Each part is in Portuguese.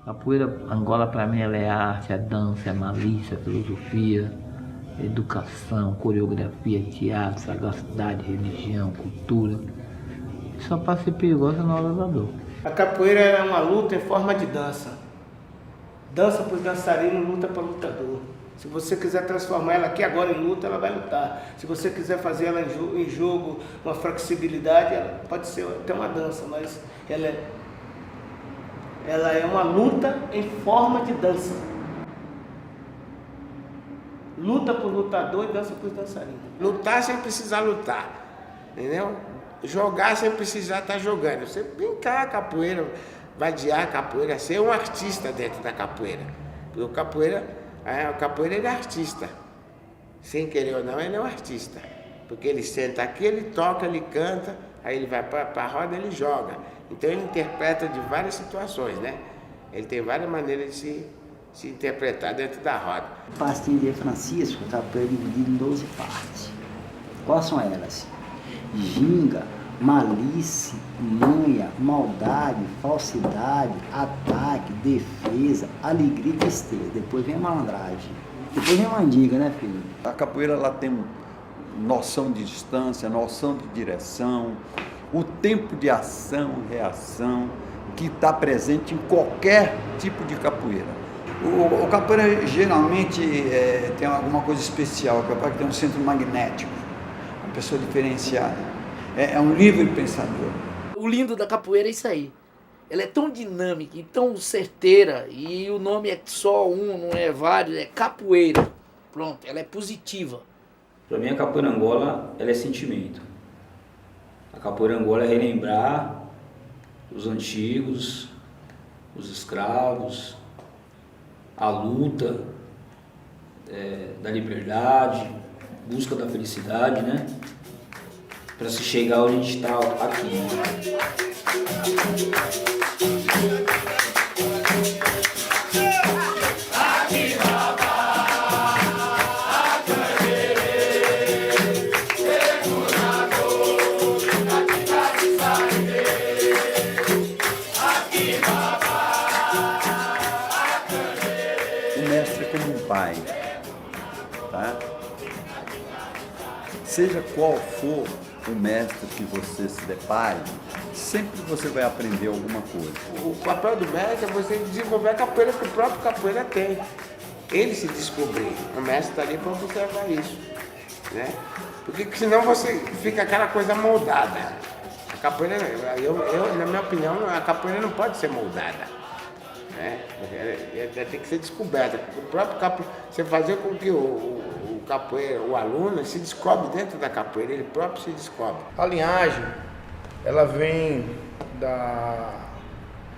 Capoeira Angola para mim ela é arte, é dança, é malícia, é filosofia, é educação, coreografia, teatro, sagacidade, religião, cultura. Só para ser perigosa na hora da dor. A capoeira é uma luta em forma de dança. Dança para os dançarinos, luta para o lutador. Se você quiser transformar ela aqui agora em luta, ela vai lutar. Se você quiser fazer ela em jogo, uma flexibilidade, ela pode ser até uma dança, mas ela é uma luta em forma de dança. Luta para o lutador e dança para os dançarinos. Lutar sem precisar lutar, entendeu? Jogar sem precisar estar jogando. Você brincar a capoeira, vadiar a capoeira, ser um artista dentro da capoeira. Porque o capoeira ele é artista. Sem querer ou não, ele é um artista. Porque ele senta aqui, ele toca, ele canta, aí ele vai para a roda, ele joga. Então ele interpreta de várias situações, né? Ele tem várias maneiras de se interpretar dentro da roda. O pastinho de Francisco está dividido em 12 partes. Quais são elas? Ginga, malícia, manha, maldade, falsidade, ataque, defesa, alegria e tristeza. Depois vem a malandragem. Depois vem a mandinga, né, filho? A capoeira ela tem noção de distância, noção de direção, o tempo de ação e reação que está presente em qualquer tipo de capoeira. O capoeira geralmente tem alguma coisa especial, o capoeira tem um centro magnético, uma pessoa diferenciada, é um livre pensador. O lindo da capoeira é isso aí, ela é tão dinâmica e tão certeira, e o nome é só um, não é vários, é capoeira, pronto, ela é positiva. Para mim a capoeira Angola ela é sentimento. A capoeira Angola é relembrar os antigos, os escravos, a luta da liberdade, busca da felicidade, né? Para se chegar onde a gente está aqui. Pai, tá? Seja qual for o mestre que você se depare, sempre você vai aprender alguma coisa. O papel do mestre é você desenvolver a capoeira que o próprio capoeira tem. Ele se descobrir. O mestre está ali para observar isso, né? Porque senão você fica aquela coisa moldada. A capoeira, na minha opinião, a capoeira não pode ser moldada. Tem que ser descoberta. O próprio capoeira, você fazer com que o capoeira, o aluno, se descobre dentro da capoeira, ele próprio se descobre. A linhagem, ela vem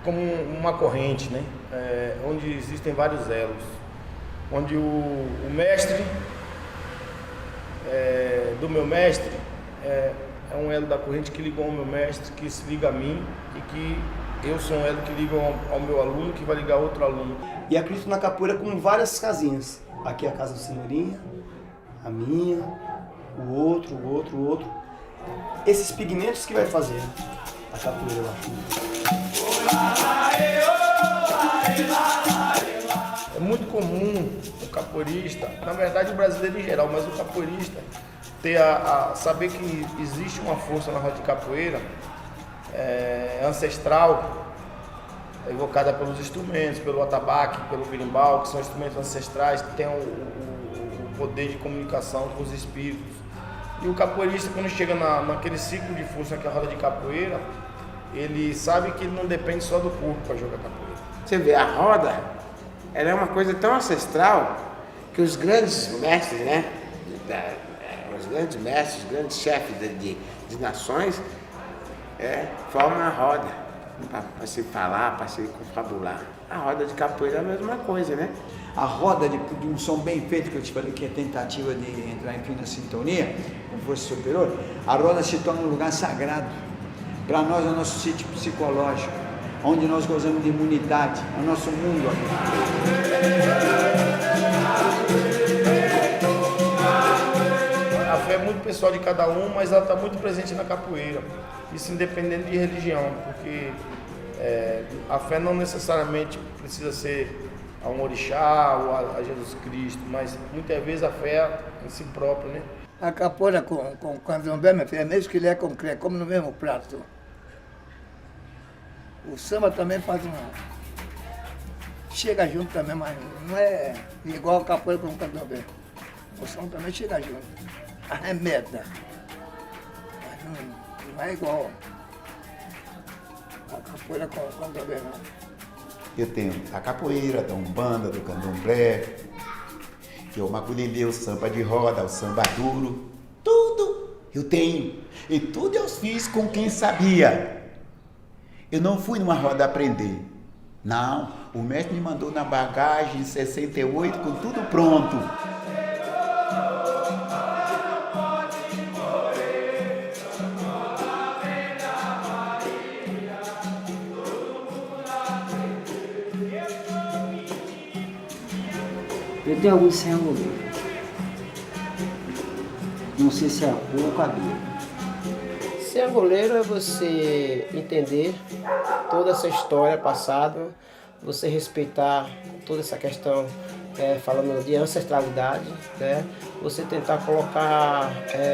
como uma corrente, né? Onde existem vários elos, onde o mestre do meu mestre é um elo da corrente que liga ao meu mestre, que se liga a mim, e que eu sou um elo que liga ao meu aluno, que vai ligar a outro aluno. E acredito na capoeira com várias casinhas. Aqui é a casa do Senhorinha, a minha, o outro. Esses pigmentos que vai fazer a capoeira lá. capoeirista, na verdade o brasileiro em geral, mas o capoeirista, saber que existe uma força na roda de capoeira ancestral, evocada pelos instrumentos, pelo atabaque, pelo berimbau, que são instrumentos ancestrais que têm o poder de comunicação com os espíritos. E o capoeirista, quando chega naquele ciclo de força que é a roda de capoeira, ele sabe que ele não depende só do corpo para jogar capoeira. Você vê, a roda, ela é uma coisa tão ancestral que os grandes mestres, né? Os grandes chefes de nações formam a roda para se falar, para se confabular. A roda de capoeira é a mesma coisa, né? A roda de um som bem feito, que eu te falei que é tentativa de entrar em fina sintonia, com força superior, a roda se torna um lugar sagrado. Para nós é o nosso sítio psicológico, onde nós gozamos de imunidade, é o nosso mundo aqui. A fé é muito pessoal de cada um, mas ela está muito presente na capoeira. Isso independente de religião, porque a fé não necessariamente precisa ser a um orixá ou a Jesus Cristo, mas muitas vezes a fé em si própria, né? A capoeira com o candomblé, meu filho, é mesmo que ele é concreto, como no mesmo prato. O samba também faz chega junto também, mas não é igual a capoeira com o candomblé. O samba também chega junto, arremeda. Mas não é igual a capoeira com o candomblé, não. Eu tenho a capoeira, da umbanda, do candomblé, que é o maculelê, o samba de roda, o samba duro, tudo eu tenho. E tudo eu fiz com quem sabia. Eu não fui numa roda aprender. Não, o mestre me mandou na bagagem em 68 com tudo pronto. Eu tenho alguns sem goleiro. Não sei se é pouco a Bíblia. Ser angoleiro é você entender toda essa história passada, você respeitar toda essa questão, falando de ancestralidade, né? Você tentar colocar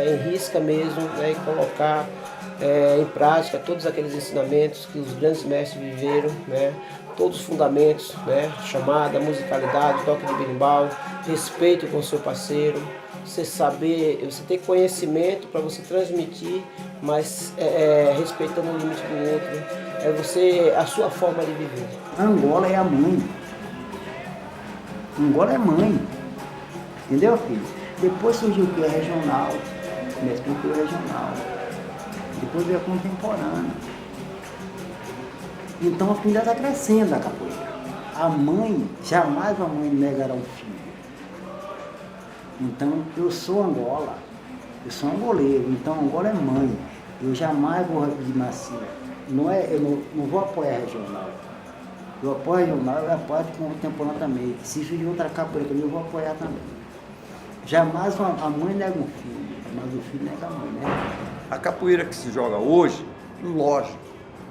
em risca mesmo, né? E colocar em prática todos aqueles ensinamentos que os grandes mestres viveram, né? Todos os fundamentos, né? Chamada, musicalidade, toque de berimbau, respeito com o seu parceiro, você saber, você ter conhecimento para você transmitir, mas respeitando o limite do outro, a sua forma de viver. Angola é a mãe. Angola é mãe. Entendeu, filho? Depois surgiu o que é regional, mesmo que é regional. Depois veio a contemporânea. Então a filha está crescendo a capoeira. A mãe, jamais a mãe negará um filho. Então eu sou Angola, eu sou angoleiro, então Angola é mãe. Eu jamais vou repetir macia. Eu não vou apoiar regional. Eu apoio regional, eu apoio contemporâneo também. Se surgir outra capoeira também, eu vou apoiar também. Jamais a mãe nega um filho, mas o filho nega a mãe, né? A capoeira que se joga hoje, lógico,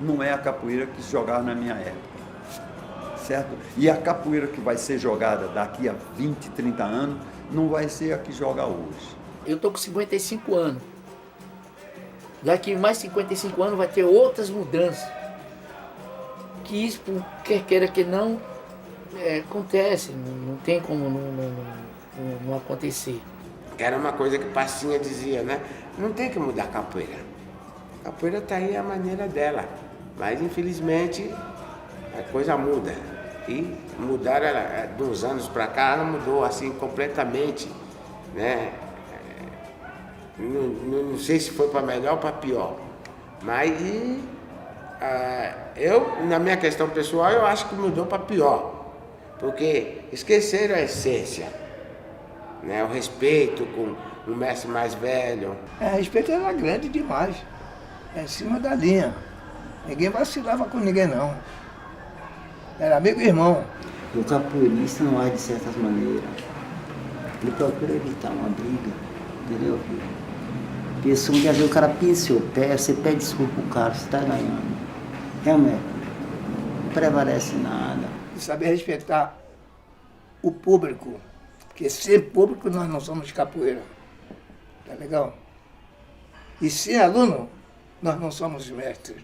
não é a capoeira que se jogava na minha época, certo? E a capoeira que vai ser jogada daqui a 20, 30 anos, não vai ser a que joga hoje. Eu tô com 55 anos. Daqui mais 55 anos vai ter outras mudanças. Que isso, quer queira que não, acontece, não tem como não acontecer. Era uma coisa que Passinha dizia, né? Não tem que mudar a capoeira. A capoeira está aí a maneira dela. Mas, infelizmente, a coisa muda. E mudar, de uns anos para cá, ela mudou assim completamente, né? Não sei se foi para melhor ou para pior. Mas eu, na minha questão pessoal, eu acho que mudou para pior. Porque esqueceram a essência, né? O respeito com o mestre mais velho. O respeito era grande demais. Em cima da linha. Ninguém vacilava com ninguém, não. Era amigo e irmão. O capoeirista não age de certas maneiras. Ele procura evitar uma briga, entendeu, filho? Pessoa que às vezes o cara pisa seu pé, você pede desculpa pro cara, você tá ganhando. Realmente, não prevalece nada. E saber respeitar o público. Porque sem público nós não somos de capoeira. Tá legal? E sem aluno, nós não somos mestres.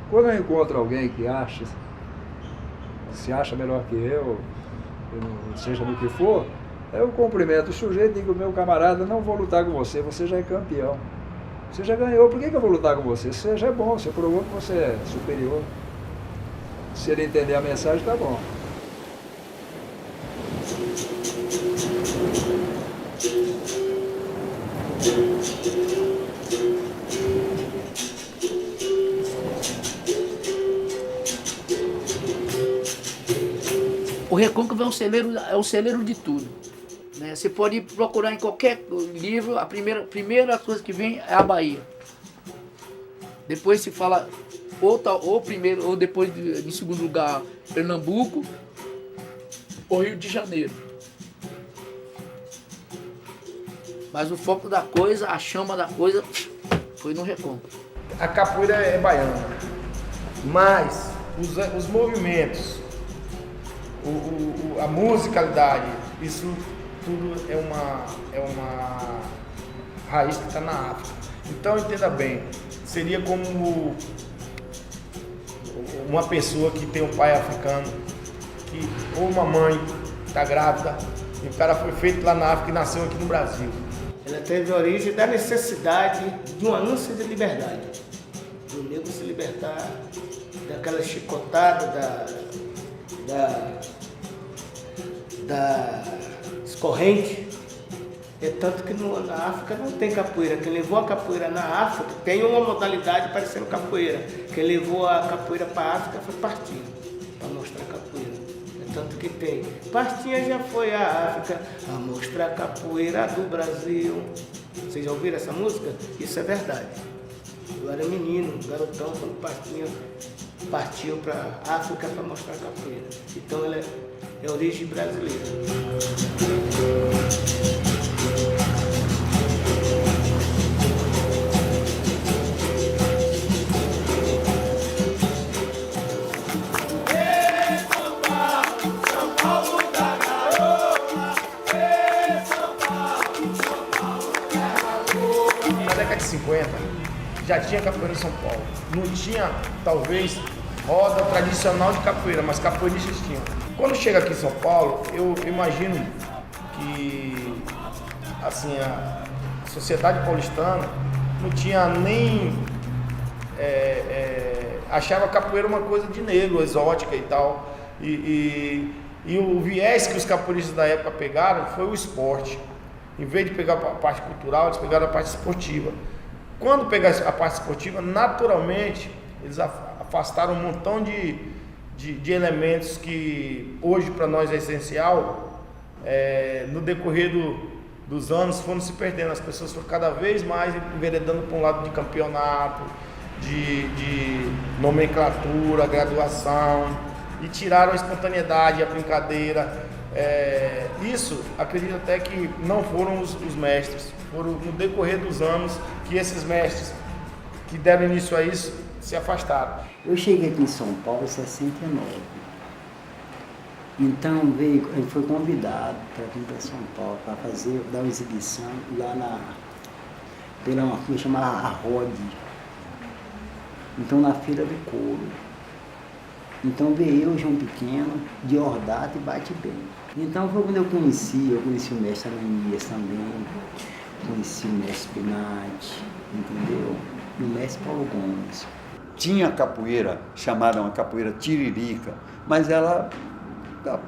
Quando eu encontro alguém que se acha melhor que eu seja no que for, eu cumprimento o sujeito e digo, meu camarada, não vou lutar com você, você já é campeão. Você já ganhou, por que eu vou lutar com você? Você já é bom, você provou que você é superior. Se ele entender a mensagem, tá bom. O Recôncavo é um celeiro de tudo, né? Você pode procurar em qualquer livro, a primeira coisa que vem é a Bahia. Depois se fala ou primeiro ou depois em segundo lugar Pernambuco ou Rio de Janeiro. Mas o foco da coisa, a chama da coisa foi no Recôncavo. A capoeira é baiana, mas os movimentos, a musicalidade, isso tudo é uma raiz que está na África. Então entenda bem, seria como uma pessoa que tem um pai africano, ou uma mãe está grávida, e o cara foi feito lá na África e nasceu aqui no Brasil. Ela teve origem da necessidade de uma ânsia de liberdade. Do negro se libertar daquela chicotada, das correntes. É tanto que na África não tem capoeira. Quem levou a capoeira na África tem uma modalidade parecendo capoeira. Quem levou a capoeira para a África foi Partinha, para mostrar capoeira. É tanto que tem. Partinha já foi à África a mostrar a capoeira do Brasil. Vocês já ouviram essa música? Isso é verdade. Eu era menino, garotão, quando Partinha partiu para a África para mostrar a capoeira. Então ela é origem brasileira. Na década de 50, já tinha capoeira em São Paulo. Não tinha, talvez, roda tradicional de capoeira, mas capoeiristas tinham. Quando chega aqui em São Paulo, eu imagino que assim, a sociedade paulistana não tinha nem... achava a capoeira uma coisa de negro, exótica e tal. E o viés que os capoeiristas da época pegaram foi o esporte. Em vez de pegar a parte cultural, eles pegaram a parte esportiva. Quando pegaram a parte esportiva, naturalmente, eles afastaram um montão de elementos que hoje para nós é essencial. No decorrer dos anos foram se perdendo. As pessoas foram cada vez mais enveredando para um lado de campeonato, de nomenclatura, graduação, e tiraram a espontaneidade, a brincadeira. Isso, acredito até que não foram os mestres, foram no decorrer dos anos que esses mestres que deram início a isso se afastaram. Eu cheguei aqui em São Paulo em 69, então ele foi convidado para vir para São Paulo para dar uma exibição lá pela uma coisa chamada Rode, então na Feira do Couro. Então veio eu, João Pequeno, de Ordata e Bate Bem. Então foi quando eu conheci o mestre Ananias também, conheci o mestre Pinati, entendeu? E o mestre Paulo Gomes. Tinha capoeira, chamada uma capoeira tiririca, mas ela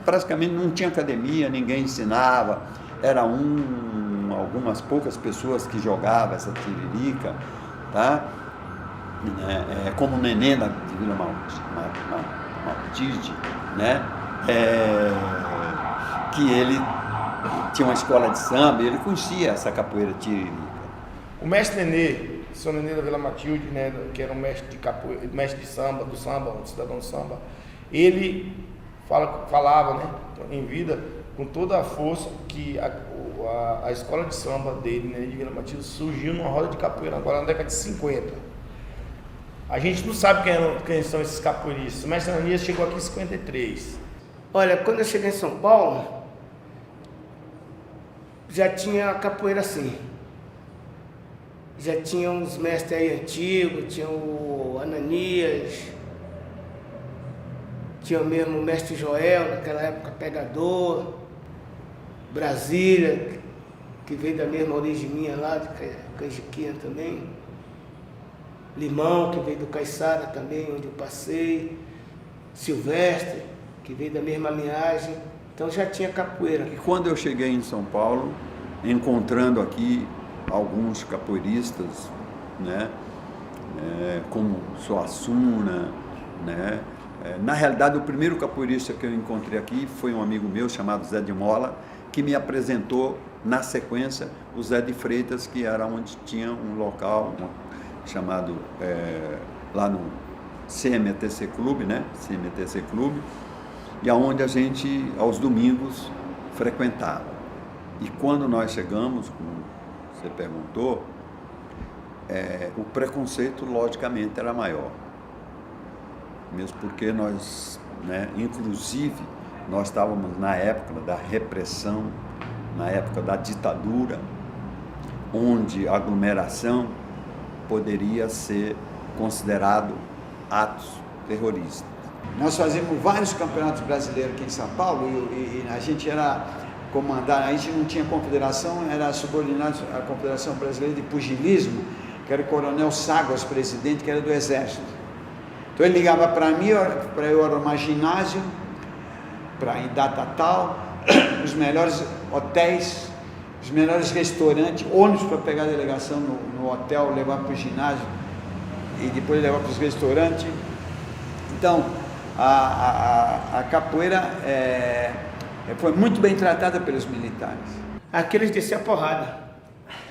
praticamente não tinha academia, ninguém ensinava, era algumas poucas pessoas que jogavam essa tiririca, tá? Como o Nenê de Vila Matilde, né? Que ele tinha uma escola de samba e ele conhecia essa capoeira tiririca. O mestre Nenê, o senhor Nenê da Vila Matilde, né, que era um mestre de capoeira, mestre de samba, um cidadão de samba, ele falava, né, em vida, com toda a força, que a escola de samba dele, né, de Vila Matilde, surgiu numa roda de capoeira agora na década de 50. A gente não sabe quem são esses capoeiristas. O mestre Ananias chegou aqui em 53. Olha, quando eu cheguei em São Paulo, já tinha a capoeira assim. Já tinha uns mestres aí antigos, tinha o Ananias, tinha mesmo o mestre Joel, naquela época pegador, Brasília, que veio da mesma origem minha lá, de Canjiquinha também, Limão, que veio do Caiçara também, onde eu passei, Silvestre, que veio da mesma linhagem, então já tinha capoeira. E quando eu cheguei em São Paulo, encontrando aqui alguns capoeiristas, né, como Suassuna, né, na realidade o primeiro capoeirista que eu encontrei aqui foi um amigo meu chamado Zé de Mola, que me apresentou na sequência o Zé de Freitas, que era onde tinha um local chamado lá no CMTC Clube, né, CMTC Clube, e aonde a gente aos domingos frequentava. E quando nós chegamos, como você perguntou, o preconceito logicamente era maior, mesmo porque nós, né, inclusive, nós estávamos na época da repressão, na época da ditadura, onde a aglomeração poderia ser considerado atos terroristas. Nós fazíamos vários campeonatos brasileiros aqui em São Paulo e a gente era comandar, a gente não tinha confederação, era subordinado à Confederação Brasileira de Pugilismo, que era o Coronel Sagos, presidente, que era do Exército. Então ele ligava para mim, para eu arrumar ginásio, para em data tal, os melhores hotéis, os melhores restaurantes, ônibus para pegar a delegação no hotel, levar para o ginásio e depois levar para os restaurantes. Então, a capoeira foi muito bem tratada pelos militares. Aqui eles desciam a porrada.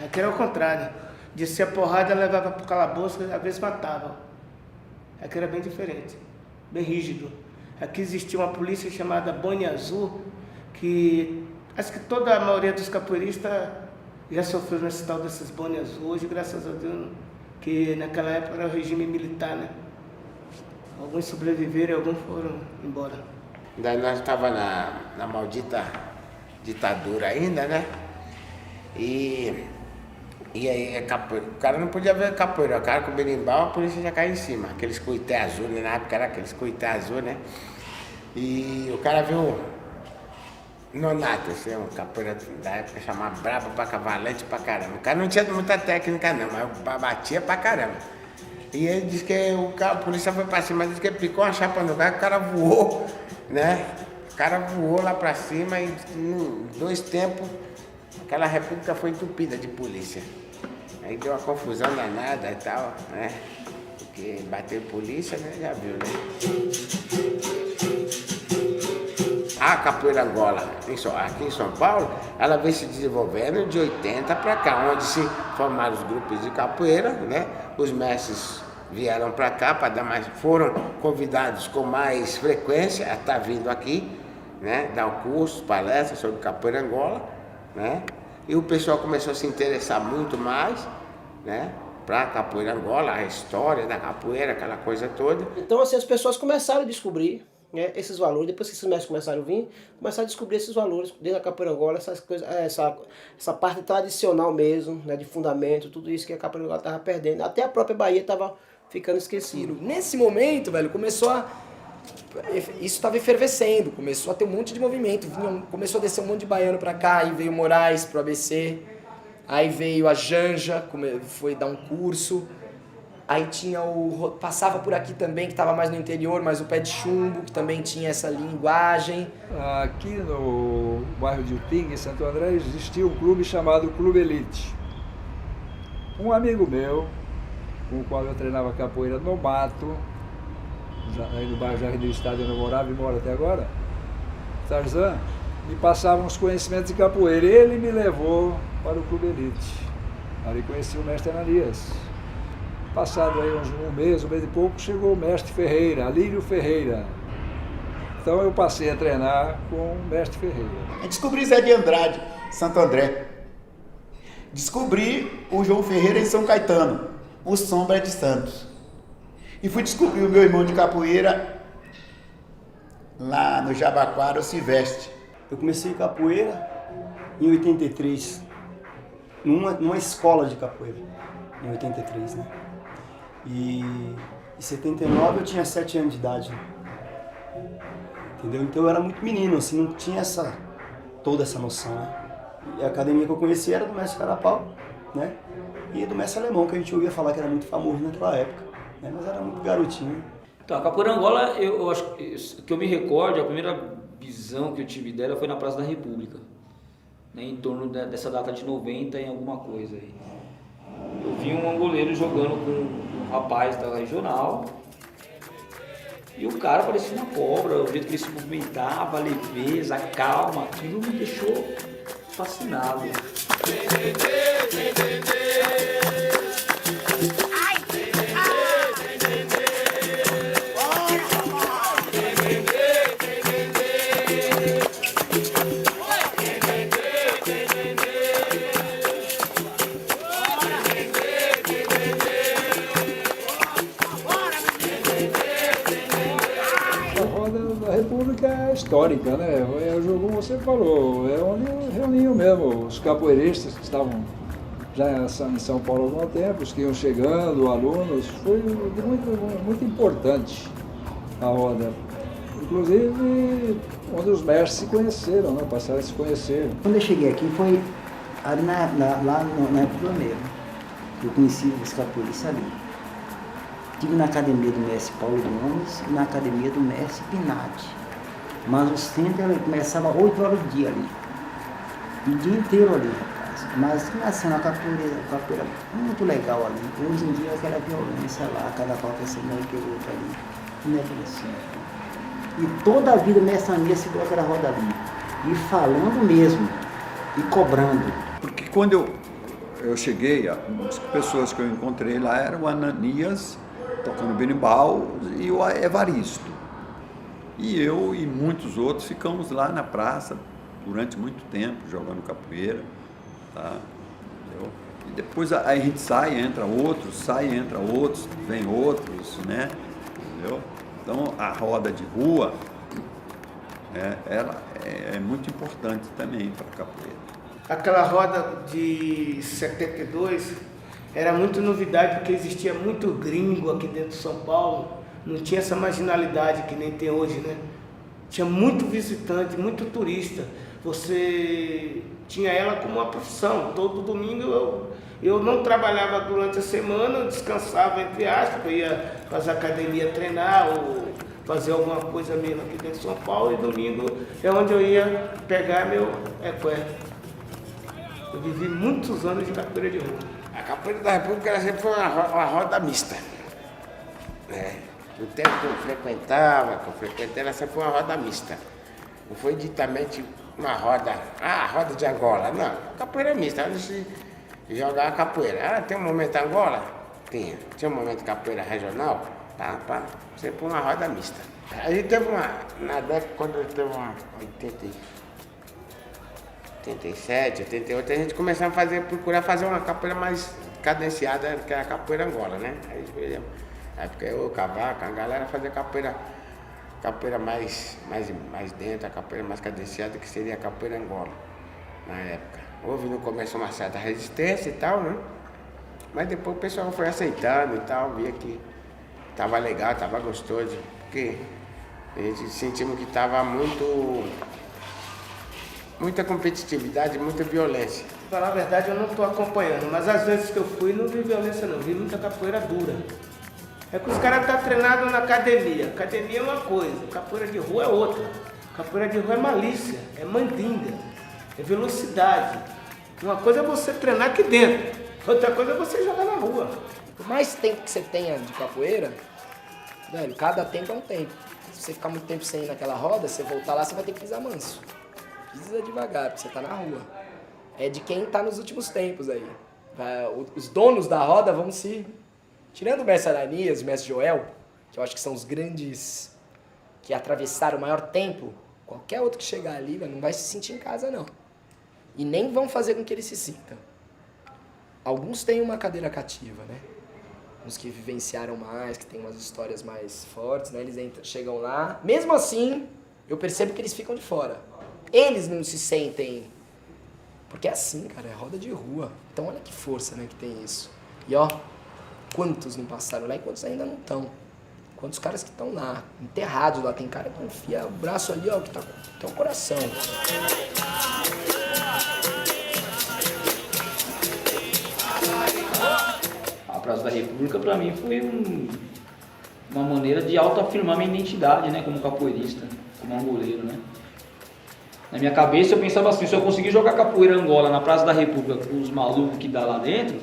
Aqui era o contrário. Descia a porrada, levava para o calabouço, às vezes matava. Aqui era bem diferente, bem rígido. Aqui existia uma polícia chamada Boina Azul, que acho que toda a maioria dos capoeiristas já sofreu nesse tal desses Boina Azul. Hoje, graças a Deus, que naquela época era o regime militar, né? Alguns sobreviveram e alguns foram embora. Daí nós estávamos na maldita ditadura ainda, né? E aí o cara não podia ver capoeira, o cara com berimbau, a polícia já caiu em cima. Aqueles coité azul, né? Na época era aqueles coité azul, né? E o cara viu Nonato, assim, um capoeira da época chamado brabo pra cavalente pra caramba. O cara não tinha muita técnica não, mas batia pra caramba. E ele disse que a polícia foi pra cima, disse que picou uma chapa no carro, o cara voou, né? O cara voou lá pra cima e em 2 tempos aquela república foi entupida de polícia. Aí deu uma confusão danada e tal, né? Porque bateu polícia, né? Já viu, né? A capoeira Angola, aqui em São Paulo, ela vem se desenvolvendo de 80 para cá, onde se formaram os grupos de capoeira, né? Os mestres vieram para cá para dar mais, foram convidados com mais frequência a estar vindo aqui, né? Dar um curso, palestras sobre capoeira Angola, né? E o pessoal começou a se interessar muito mais, né? Para a capoeira Angola, a história da capoeira, aquela coisa toda. Então assim, as pessoas começaram a descobrir, né, esses valores. Depois que esses mestres começaram a vir, começaram a descobrir esses valores dentro da capoeira Angola, essas coisas, essa parte tradicional mesmo, né, de fundamento, tudo isso que a capoeira Angola estava perdendo. Até a própria Bahia estava ficando esquecido. Nesse momento, velho, isso estava efervescendo, começou a ter um monte de movimento, começou a descer um monte de baiano para cá, aí veio o Moraes pro ABC, aí veio a Janja, foi dar um curso. Aí tinha passava por aqui também, que estava mais no interior, mas o Pé de Chumbo, que também tinha essa linguagem. Aqui no bairro de Utinga, em Santo André, existia um clube chamado Clube Elite. Um amigo meu, com o qual eu treinava capoeira no mato, aí no bairro Jardim do Estado onde eu morava e moro até agora, Tarzan, me passava uns conhecimentos de capoeira. Ele me levou para o Clube Elite. Ali conheci o mestre Ananias. Passado aí um mês e pouco, chegou o mestre Ferreira, Alírio Ferreira. Então eu passei a treinar com o mestre Ferreira. Descobri Zé de Andrade, Santo André. Descobri o João Ferreira em São Caetano, o Sombra de Santos. E fui descobrir o meu irmão de capoeira lá no Jabaquara, o Silvestre. Eu comecei capoeira em 83, numa escola de capoeira, em 83, né? E em 79 eu tinha 7 anos de idade, entendeu? Então eu era muito menino, assim, não tinha toda essa noção, né? E a academia que eu conheci era do mestre Carapau, né? E do mestre Alemão, que a gente ouvia falar que era muito famoso naquela época, né? Mas era muito garotinho. Então, a capoeira Angola, eu acho que eu me recordo, a primeira visão que eu tive dela foi na Praça da República, né, em torno dessa data de 90 em alguma coisa aí. Eu vi um angoleiro jogando com um rapaz da regional e o cara parecia uma cobra, o jeito que ele se movimentava, a leveza, a calma, aquilo me deixou fascinado. Histórica, né? É o jogo, você falou, é onde reuniam mesmo os capoeiristas que estavam já em São Paulo há algum tempo, os que iam chegando, alunos. Foi muito importante a roda. Inclusive, onde os mestres se conheceram, né? Passaram a se conhecer. Quando eu cheguei aqui foi ali lá na época do Ameiro. Eu conheci os capoeiristas ali. Estive na academia do mestre Paulo Gomes e na academia do mestre Pinati. Mas os tempos começava 8 horas do dia ali. O dia inteiro ali, rapaz. Mas nasceu uma capoeira muito legal ali. Hoje em dia aquela violência lá, cada qual quer ser meio que o outro ali. Não é bem assim. E toda a vida nessa mesa segurou aquela roda ali. E falando mesmo. E cobrando. Porque quando eu cheguei, as pessoas que eu encontrei lá eram o Ananias, tocando berimbau, e o Evaristo. E eu e muitos outros ficamos lá na praça durante muito tempo, jogando capoeira, tá? Entendeu? E depois a gente sai, entra outros, vem outros, né? Entendeu? Então a roda de rua, ela é muito importante também para a capoeira. Aquela roda de 72 era muito novidade, porque existia muito gringo aqui dentro de São Paulo. Não tinha essa marginalidade que nem tem hoje, né? Tinha muito visitante, muito turista. Você tinha ela como uma profissão. Todo domingo eu não trabalhava durante a semana, eu descansava, entre aspas, eu ia fazer academia, treinar ou fazer alguma coisa mesmo aqui dentro de São Paulo. E domingo é onde eu ia pegar meu equé. Eu vivi muitos anos de capoeira de rua. A capoeira da República ela sempre foi uma roda mista. No tempo que eu frequentava, ela sempre foi uma roda mista. Não foi ditamente uma roda, roda de Angola. Não, capoeira mista, onde se jogava capoeira. Tem um momento Angola? Tinha. Tinha um momento capoeira regional? Sempre uma roda mista. A gente teve na década, quando teve uma 87, 88, a gente começou a procurar fazer uma capoeira mais cadenciada, que era a capoeira Angola, né? Aí, por exemplo, na época eu, o Cavaco, a galera fazia capoeira mais dentro, a capoeira mais cadenciada, que seria a capoeira Angola, na época. Houve no começo uma certa resistência e tal, né? Mas depois o pessoal foi aceitando e tal, via que estava legal, estava gostoso, porque a gente sentimos que estava muita competitividade, muita violência. Pra falar a verdade, eu não estou acompanhando, mas às vezes que eu fui, não vi violência não, vi muita capoeira dura. É que os caras estão treinados na academia. Academia é uma coisa, capoeira de rua é outra. Capoeira de rua é malícia, é mandinga, é velocidade. Uma coisa é você treinar aqui dentro, outra coisa é você jogar na rua. Por mais tempo que você tenha de capoeira, velho, cada tempo é um tempo. Se você ficar muito tempo sem ir naquela roda, você voltar lá, você vai ter que pisar manso. Pisa devagar, porque você tá na rua. É de quem tá nos últimos tempos aí. Os donos da roda vão se... Tirando o mestre Ananias, o mestre Joel, que eu acho que são os grandes que atravessaram o maior tempo, qualquer outro que chegar ali não vai se sentir em casa, não. E nem vão fazer com que ele se sinta. Alguns têm uma cadeira cativa, né? Uns que vivenciaram mais, que têm umas histórias mais fortes, né? Eles chegam lá. Mesmo assim, eu percebo que eles ficam de fora. Eles não se sentem Porque é assim, cara, é roda de rua. Então olha que força, né, que tem isso. E ó, quantos não passaram lá e quantos ainda não estão. Quantos caras que estão lá, enterrados lá. Tem cara que enfia o braço ali, ó, que tá com o coração. A Praça da República, pra mim, foi uma maneira de autoafirmar minha identidade, né, como capoeirista, como angoleiro, né. Na minha cabeça eu pensava assim, se eu conseguir jogar capoeira Angola na Praça da República com os malucos que dá lá dentro,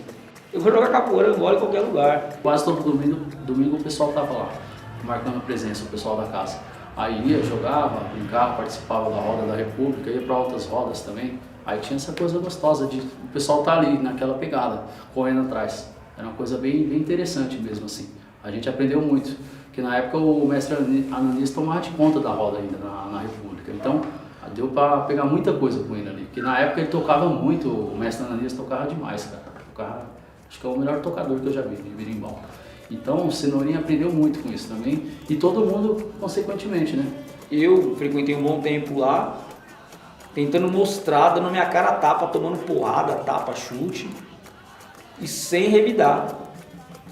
eu vou jogar capoeira Angola em qualquer lugar. Quase todo domingo o pessoal tava lá, marcando a presença, o pessoal da casa. Aí ia, jogava, brincava, participava da roda da República, ia para outras rodas também. Aí tinha essa coisa gostosa de o pessoal tá ali naquela pegada, correndo atrás. Era uma coisa bem interessante mesmo assim. A gente aprendeu muito, porque na época o mestre Ananias tomava de conta da roda ainda na República. Então deu para pegar muita coisa com ele ali, porque na época ele tocava muito, o mestre Ananias tocava demais, cara. Tocava, acho que é o melhor tocador que eu já vi de berimbau. Então o Cenourinha aprendeu muito com isso também, e todo mundo consequentemente, né? Eu frequentei um bom tempo lá, tentando mostrar, dando minha cara a tapa, tomando porrada, tapa, chute, e sem revidar.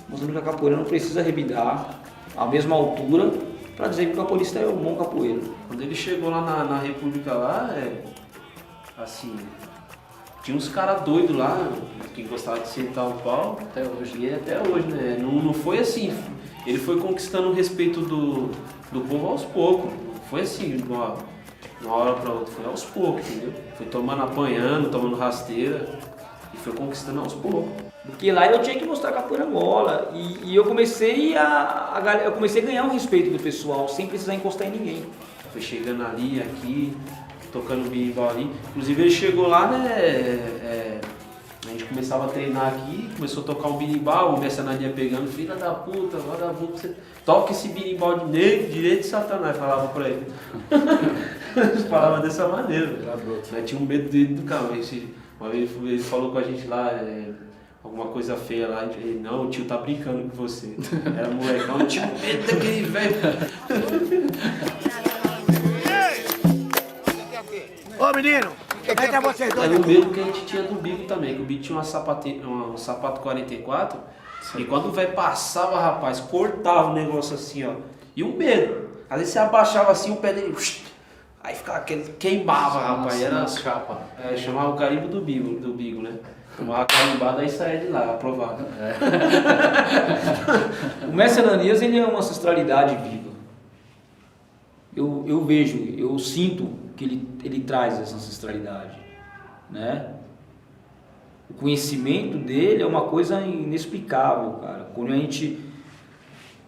Mostrando que a capoeira não precisa revidar à mesma altura para dizer que o capoeirista é um bom capoeiro. Quando ele chegou lá na República lá, assim, tinha uns caras doidos lá que gostavam de sentar o pau, até hoje, e até hoje, né? Não foi assim, ele foi conquistando o respeito do povo aos poucos, não foi assim, de uma hora para outra, foi aos poucos, entendeu? Foi apanhando, tomando rasteira, e foi conquistando aos poucos. Porque lá eu tinha que mostrar capoeira Angola e eu comecei a ganhar o respeito do pessoal sem precisar encostar em ninguém. Foi chegando ali, aqui, tocando berimbau ali. Inclusive ele chegou lá, né? A gente começava a treinar aqui, começou a tocar um berimbau, o mestre Ananias pegando, filha da puta, vagabundo, você toca esse berimbau de negro, direito de Satanás, falava pra ele. Falava dessa maneira. Nós tinha um medo dele do carro. Uma vez ele falou com a gente lá, alguma coisa feia lá, ele, não, o tio tá brincando com você. Era molecão, eu tinha medo daquele velho. Ô menino, como é que é vocês dois? Era o mesmo que a gente tinha do Bigo também, que o Bigo tinha um sapato 44, e quando o velho passava, rapaz, cortava o negócio assim, ó. E um medo. Às vezes você abaixava assim, o pé dele, aí ficava queimava, rapaz. Era chapa. Chamava o carimbo do Bigo, né? Tomava carimbada e saía de lá, aprovado. O mestre Ananias, ele é uma ancestralidade viva. Eu vejo, eu sinto que ele traz essa ancestralidade, né? O conhecimento dele é uma coisa inexplicável, cara. Quando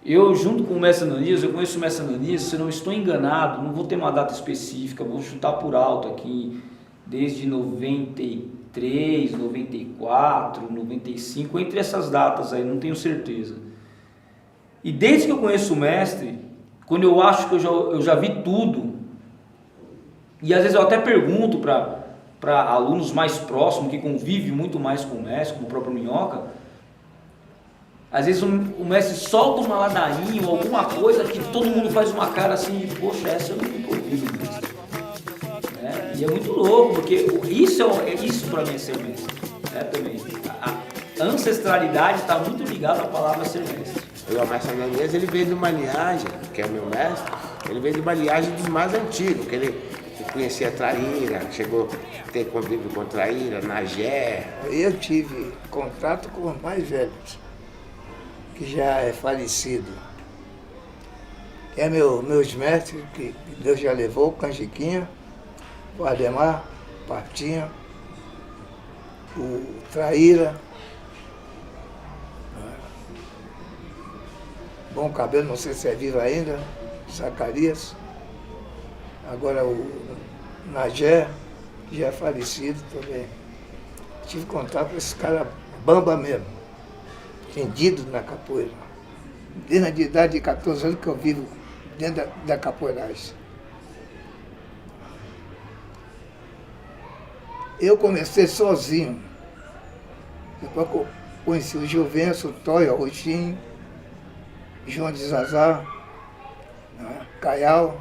eu junto com o mestre Ananias, eu conheço o mestre Ananias, se eu não estou enganado, não vou ter uma data específica, vou chutar por alto aqui, desde 93, 94, 95, entre essas datas aí, não tenho certeza. E desde que eu conheço o mestre, quando eu acho que eu já vi tudo, e às vezes eu até pergunto para alunos mais próximos, que convivem muito mais com o mestre, como o próprio Minhoca, às vezes o mestre solta uma ladainha ou alguma coisa que todo mundo faz uma cara assim de, poxa, essa eu nunca ouvi, mestre. E é muito louco, porque isso para mim é ser mestre, né, também. A ancestralidade está muito ligada à palavra ser mestre. O mestre Ananias, ele veio de uma linhagem, que é o meu mestre, ele veio de uma linhagem dos mais antigos, que ele conhecia a Traíra, chegou a ter convívio com a Traíra, Nagé. Eu tive contato com os mais velhos, que já é falecido. É meus mestres, que Deus já levou, Canjiquinha, o Ademar, Partinha, o Traíra, Bom Cabelo, não sei se é vivo ainda, Zacarias, agora o Nagé, que já é falecido também. Tive contato com esses caras bamba mesmo, entendido na capoeira. Desde a idade de 14 anos que eu vivo dentro da capoeiragem. Eu comecei sozinho. Depois que eu conheci o Gilvenço, o Toy, o Roxinho, João de Zazá, né, Caial.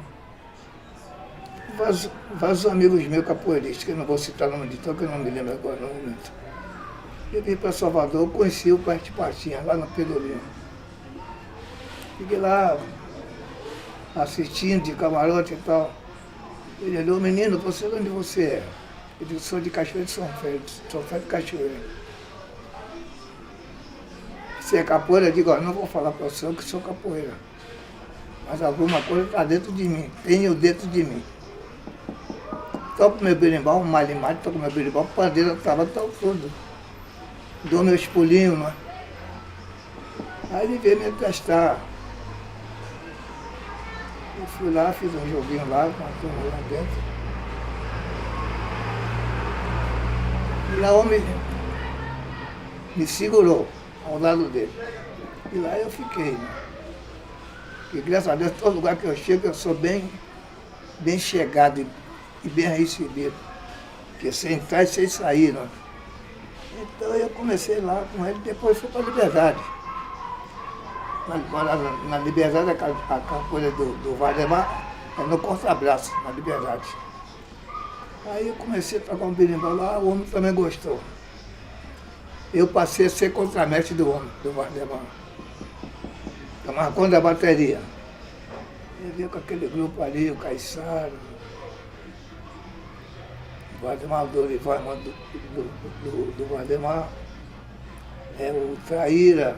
vários amigos meus capoeiristas, que eu não vou citar o nome de todos, que eu não me lembro agora no momento. Eu vim para Salvador, conheci o Peste Pastinha, lá no Pelourinho. Fiquei lá assistindo de camarote e tal. Ele olhou, menino, você de onde você é? Eu disse, sou de Cachoeira de São Félix de Cachoeira. Você é capoeira? Eu digo, ó, não vou falar para você que sou capoeira. Mas alguma coisa está dentro de mim, tenho dentro de mim. Toco meu berimbau, malimate, toco meu berimbau, pandeira, estava tudo. Dou meus pulinhos, né? Aí ele veio me testar. Eu fui lá, fiz um joguinho lá, com a turma lá dentro. E lá o homem me segurou ao lado dele. E lá eu fiquei, né? E graças a Deus, todo lugar que eu chego, eu sou bem chegado e bem recebido. Porque sem entrar e sem sair, né? Então eu comecei lá com ele, depois fui para a Liberdade. Na Liberdade, a capoeira do Valdemar é no corta-braço, na Liberdade. Aí eu comecei a tocar um berimbau lá, o homem também gostou. Eu passei a ser contramestre do homem, do Valdemar. Tomava conta da bateria. Eu vi com aquele grupo ali, o Caiçara, o Valdemar Dorival, irmão do Valdemar, o Traíra,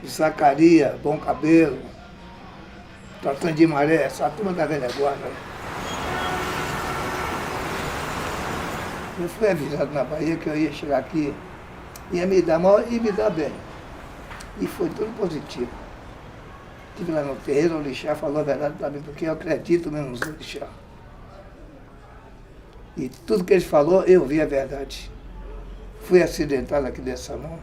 o Zacaria, Bom Cabelo, Tratando de Maré, essa turma da velha guarda. Eu fui avisado na Bahia que eu ia chegar aqui, ia me dar mal e me dar bem. E foi tudo positivo. Estive lá no terreiro, o orixá falou a verdade para mim, porque eu acredito mesmo nos orixá. E tudo que ele falou, eu vi a verdade. Fui acidentado aqui dessa mão,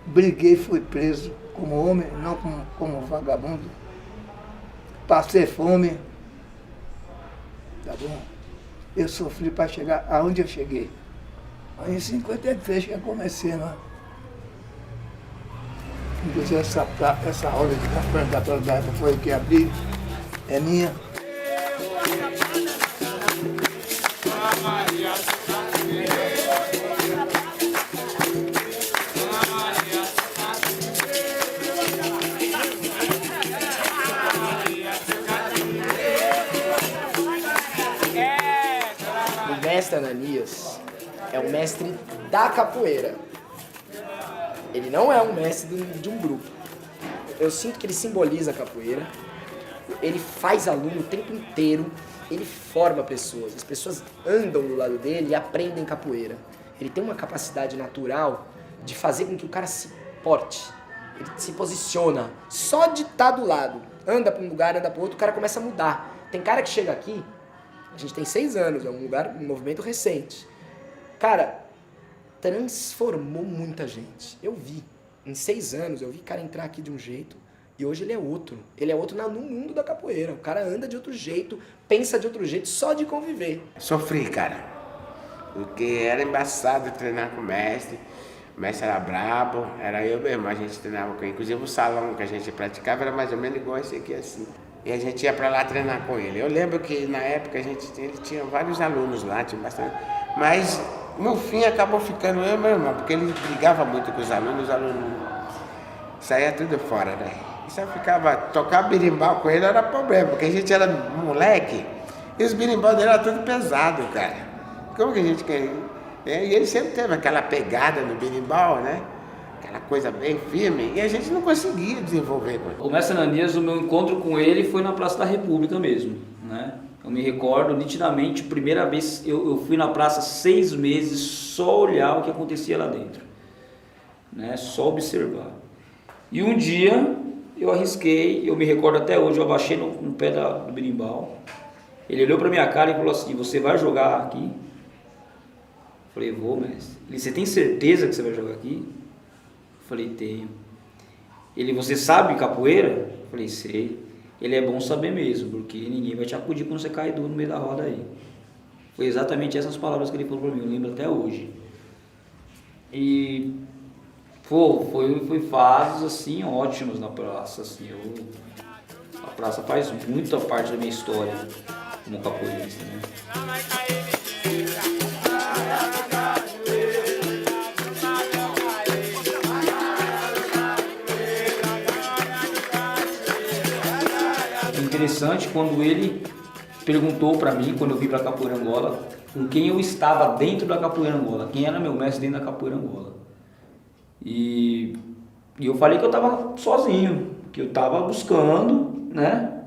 briguei, fui preso como homem, não como vagabundo. Passei fome, tá bom? Eu sofri para chegar aonde eu cheguei. Aí em 53 que eu comecei, né? Inclusive essa roda de capoeira da Pradaia foi o que abri, é minha. O mestre Ananias é o mestre da capoeira. Ele não é um mestre de um grupo. Eu sinto que ele simboliza a capoeira. Ele faz aluno o tempo inteiro. Ele forma pessoas. As pessoas andam do lado dele e aprendem capoeira. Ele tem uma capacidade natural de fazer com que o cara se porte. Ele se posiciona. Só de estar do lado. Anda para um lugar, anda para outro, o cara começa a mudar. Tem cara que chega aqui, a gente tem 6 anos, é um movimento recente. Cara, transformou muita gente. Eu vi. Em 6 anos, eu vi cara entrar aqui de um jeito e hoje ele é outro. Ele é outro no mundo da capoeira. O cara anda de outro jeito, pensa de outro jeito, só de conviver. Sofri, cara. Porque era embaçado treinar com o mestre. O mestre era brabo, era eu mesmo. A gente treinava com ele. Inclusive o salão que a gente praticava era mais ou menos igual esse aqui, assim. E a gente ia pra lá treinar com ele. Eu lembro que na época ele tinha vários alunos lá, tinha bastante. Mas no fim acabou ficando eu e meu irmão, porque ele brigava muito com os alunos saía tudo fora, né? E só ficava, tocar berimbau com ele era problema, porque a gente era moleque e os berimbau dele eram tudo pesado, cara. Como que a gente quer? E ele sempre teve aquela pegada no berimbau, né? Aquela coisa bem firme, e a gente não conseguia desenvolver com ele. O mestre Ananias, o meu encontro com ele foi na Praça da República mesmo, né? Eu me recordo nitidamente, primeira vez eu fui na praça 6 meses só olhar o que acontecia lá dentro, né? Só observar. E um dia eu arrisquei, eu me recordo até hoje, eu abaixei no pé do berimbau. Ele olhou pra minha cara e falou assim: você vai jogar aqui? Eu falei: vou, mestre. Ele: você tem certeza que você vai jogar aqui? Eu falei: tenho. Ele: você sabe capoeira? Eu falei: sei. Ele: é bom saber mesmo, porque ninguém vai te acudir quando você cair duro no meio da roda aí. Foi exatamente essas palavras que ele falou pra mim, eu lembro até hoje. E foi fases assim ótimas na praça, assim. A praça faz muita parte da minha história. como capoeirista, né? Interessante quando ele perguntou para mim, quando eu vim para Capoeira Angola, com quem eu estava dentro da Capoeira Angola, quem era meu mestre dentro da Capoeira Angola. E eu falei que eu estava sozinho, que eu estava buscando, né?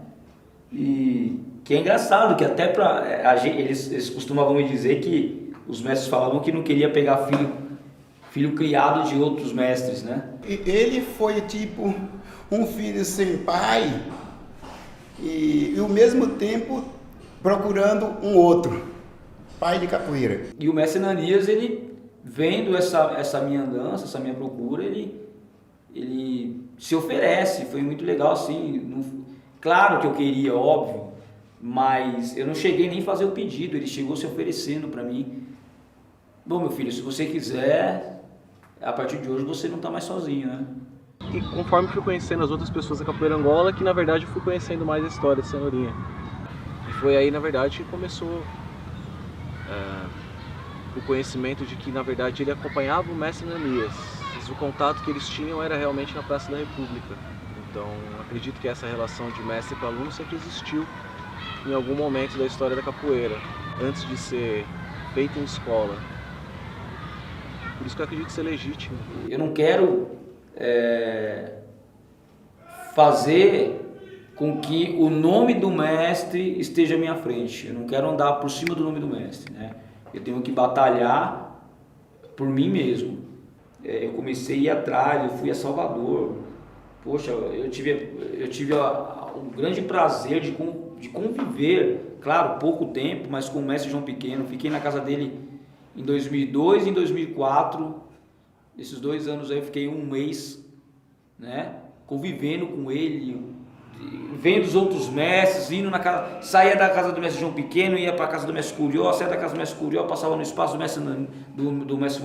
E que é engraçado, que até eles costumavam me dizer que os mestres falavam que não queria pegar filho criado de outros mestres, né? Ele foi tipo um filho sem pai e ao mesmo tempo procurando um outro, pai de capoeira. E o mestre Ananias, ele vendo essa minha andança, essa minha procura, ele se oferece, foi muito legal assim. Claro que eu queria, óbvio, mas eu não cheguei nem a fazer o pedido, ele chegou se oferecendo para mim. Bom, meu filho, se você quiser, a partir de hoje você não está mais sozinho, né? E conforme fui conhecendo as outras pessoas da Capoeira Angola, que na verdade fui conhecendo mais a história de Senhorinha. E foi aí, na verdade, que começou o conhecimento de que, na verdade, ele acompanhava o mestre Ananias. Mas o contato que eles tinham era realmente na Praça da República. Então, acredito que essa relação de mestre para aluno sempre existiu em algum momento da história da capoeira, antes de ser feita em escola. Por isso que eu acredito ser legítimo. Eu não quero fazer com que o nome do mestre esteja à minha frente. Eu não quero andar por cima do nome do mestre, né? Eu tenho que batalhar por mim mesmo. Eu comecei a ir atrás, eu fui a Salvador. Poxa, eu tive um grande prazer de conviver, claro, pouco tempo, mas com o mestre João Pequeno. Fiquei na casa dele em 2002 e em 2004. Esses 2 anos aí eu fiquei um mês, né, convivendo com ele, vendo os outros mestres, indo na casa, saía da casa do mestre João Pequeno, ia para a casa do mestre Curió, saía da casa do mestre Curió, passava no espaço do mestre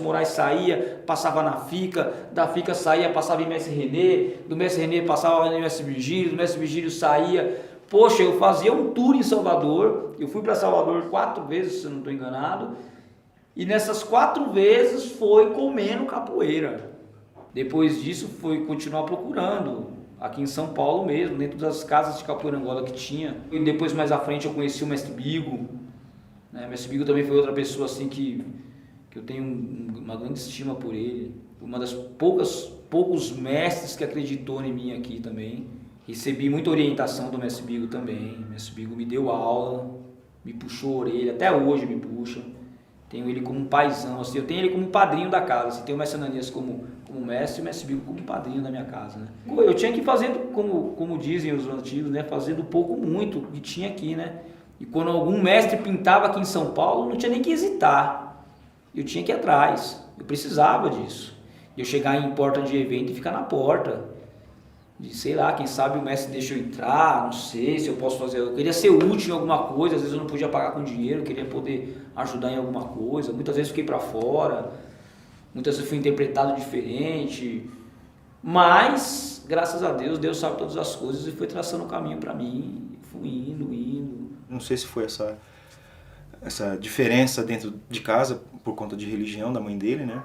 Moraes saía, passava na FICA, da FICA saía, passava em mestre Renê, do mestre Renê passava em mestre Virgílio, do mestre Virgílio saía. Poxa, eu fazia um tour em Salvador, eu fui para Salvador 4 vezes, se eu não estou enganado, e nessas 4 vezes foi comendo capoeira. Depois disso foi continuar procurando, aqui em São Paulo mesmo, dentro das casas de Capoeira Angola que tinha. E depois mais à frente eu conheci o mestre Bigo, né? O mestre Bigo também foi outra pessoa assim que eu tenho uma grande estima por ele. Uma das poucos mestres que acreditou em mim aqui também. Recebi muita orientação do mestre Bigo também. O mestre Bigo me deu aula, me puxou a orelha, até hoje me puxa. Tenho ele como um paizão, assim, eu tenho ele como padrinho da casa. Assim, tenho o mestre Ananias como mestre e o mestre Bigo como padrinho da minha casa, né? Eu tinha que ir fazendo, como dizem os antigos, né? Fazendo pouco, muito, que tinha aqui, né? E quando algum mestre pintava aqui em São Paulo, não tinha nem que hesitar. Eu tinha que ir atrás, eu precisava disso. Eu chegar em porta de evento e ficar na porta. De, sei lá, quem sabe o mestre deixa eu entrar, não sei se eu posso fazer. Eu queria ser útil em alguma coisa, às vezes eu não podia pagar com dinheiro, eu queria poder ajudar em alguma coisa. Muitas vezes fiquei para fora, muitas vezes fui interpretado diferente. Mas, graças a Deus, Deus sabe todas as coisas e foi traçando o caminho para mim. Fui indo. Não sei se foi essa diferença dentro de casa por conta de religião da mãe dele, né?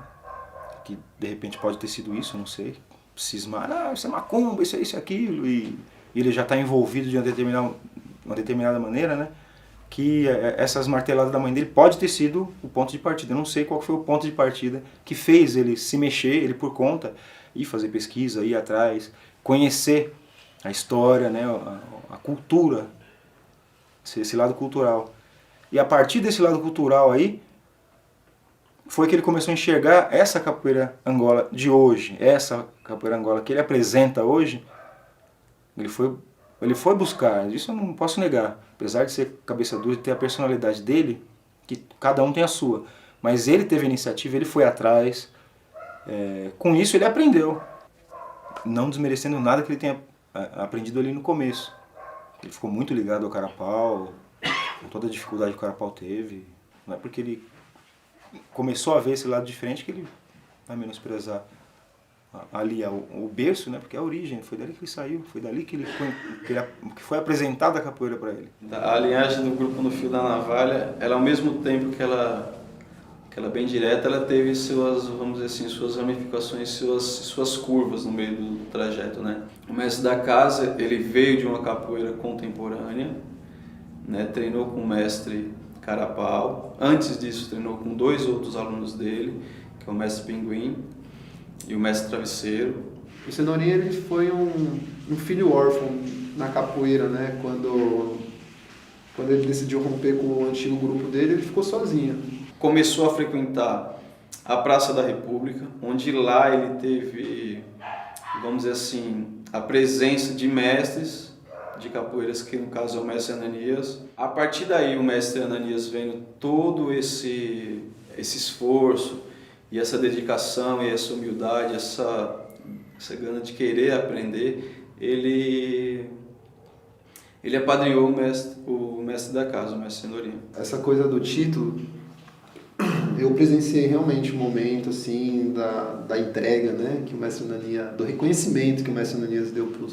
Que de repente pode ter sido isso, eu não sei. Cismar, isso é macumba, isso é isso e aquilo, e ele já está envolvido de uma determinada maneira, né? Que essas marteladas da mãe dele pode ter sido o ponto de partida. Eu não sei qual foi o ponto de partida que fez ele se mexer, ele por conta, ir fazer pesquisa, ir atrás, conhecer a história, né? A cultura, esse lado cultural. E a partir desse lado cultural aí, foi que ele começou a enxergar essa capoeira Angola de hoje, essa capoeira Angola que ele apresenta hoje. Ele foi buscar, isso eu não posso negar, apesar de ser cabeça dura e ter a personalidade dele, que cada um tem a sua, mas ele teve a iniciativa, ele foi atrás, com isso ele aprendeu, não desmerecendo nada que ele tenha aprendido ali no começo. Ele ficou muito ligado ao carapau, com toda a dificuldade que o carapau teve, não é porque ele começou a ver esse lado diferente que ele vai menosprezar ali o berço, né? Porque é a origem, foi dali que ele saiu, foi dali que que foi apresentada a capoeira para ele. A linhagem do grupo No Fio da Navalha, ela ao mesmo tempo que ela bem direta, ela teve suas, vamos dizer assim, suas ramificações, suas curvas no meio do trajeto, né? O mestre da casa, ele veio de uma capoeira contemporânea, né? Treinou com o mestre Carapau. Antes disso, treinou com 2 outros alunos dele, que é o mestre Pinguim e o mestre Travesseiro. O Cenourinha, ele foi um filho órfão na capoeira, né? Quando ele decidiu romper com o antigo grupo dele, ele ficou sozinho. Começou a frequentar a Praça da República, onde lá ele teve, vamos dizer assim, a presença de mestres de capoeiras, que no caso é o mestre Ananias. A partir daí, o mestre Ananias, vendo todo esse esforço e essa dedicação e essa humildade, essa gana de querer aprender, ele apadrinhou o mestre da casa, o mestre Cenourinha. Essa coisa do título, eu presenciei realmente um momento assim da entrega, né, que o mestre Ananias, do reconhecimento que o mestre Ananias deu pro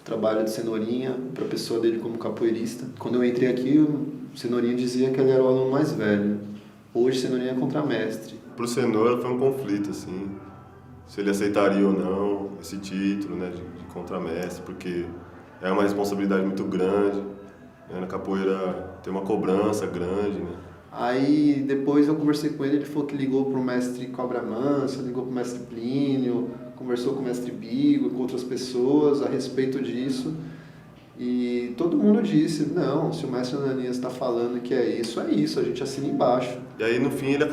trabalho de Cenourinha, para a pessoa dele como capoeirista. Quando eu entrei aqui, o Cenourinha dizia que ele era o aluno mais velho. Hoje, Cenourinha é contramestre. Pro Cenoura foi um conflito, assim, se ele aceitaria ou não esse título, né, de contramestre, porque é uma responsabilidade muito grande, né, na capoeira tem uma cobrança grande, né. Aí depois eu conversei com ele, ele falou que ligou pro mestre Cobra Mansa, ligou pro mestre Plínio, conversou com o mestre Bigo, com outras pessoas a respeito disso. E todo mundo disse, não, se o mestre Ananias está falando que é isso, a gente assina embaixo. E aí no fim ele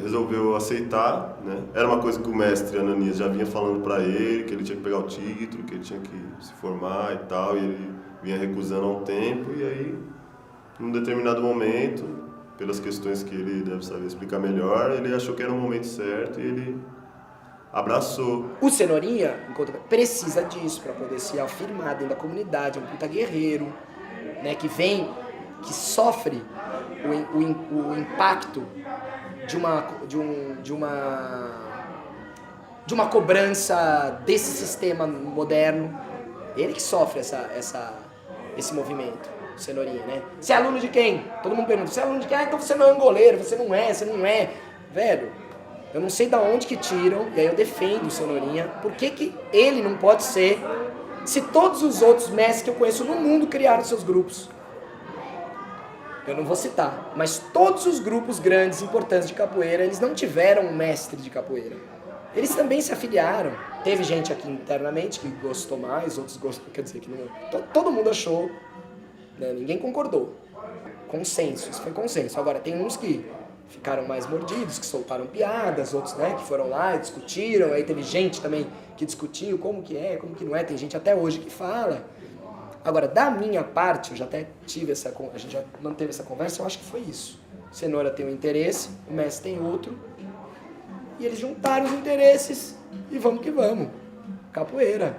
resolveu aceitar, né? Era uma coisa que o mestre Ananias já vinha falando para ele, que ele tinha que pegar o título, que ele tinha que se formar e tal, e ele vinha recusando há um tempo, e aí, num determinado momento, pelas questões que ele deve saber explicar melhor, ele achou que era o momento certo e ele abraçou. O Cenourinha, precisa disso para poder se afirmar dentro da comunidade, é um puta guerreiro, né, que sofre o impacto de uma cobrança desse sistema moderno. Ele que sofre esse movimento, o Cenourinha, né? Você é aluno de quem? Todo mundo pergunta, você é aluno de quem? Ah, então você não é angoleiro, você não é. Velho, eu não sei de onde que tiram, e aí eu defendo o Cenourinha. Por que ele não pode ser, se todos os outros mestres que eu conheço no mundo criaram seus grupos? Eu não vou citar, mas todos os grupos grandes, importantes de capoeira, eles não tiveram um mestre de capoeira. Eles também se afiliaram. Teve gente aqui internamente que gostou mais, outros gostou, quer dizer que não. Todo mundo achou, né? Ninguém concordou. Consenso, isso foi consenso. Agora, tem uns que ficaram mais mordidos, que soltaram piadas, outros, né, que foram lá e discutiram, aí teve gente também que discutiu como que é, como que não é, tem gente até hoje que fala. Agora, da minha parte, eu já até tive a gente já manteve essa conversa, eu acho que foi isso. O Cenoura tem um interesse, o mestre tem outro, e eles juntaram os interesses e vamos que vamos. Capoeira.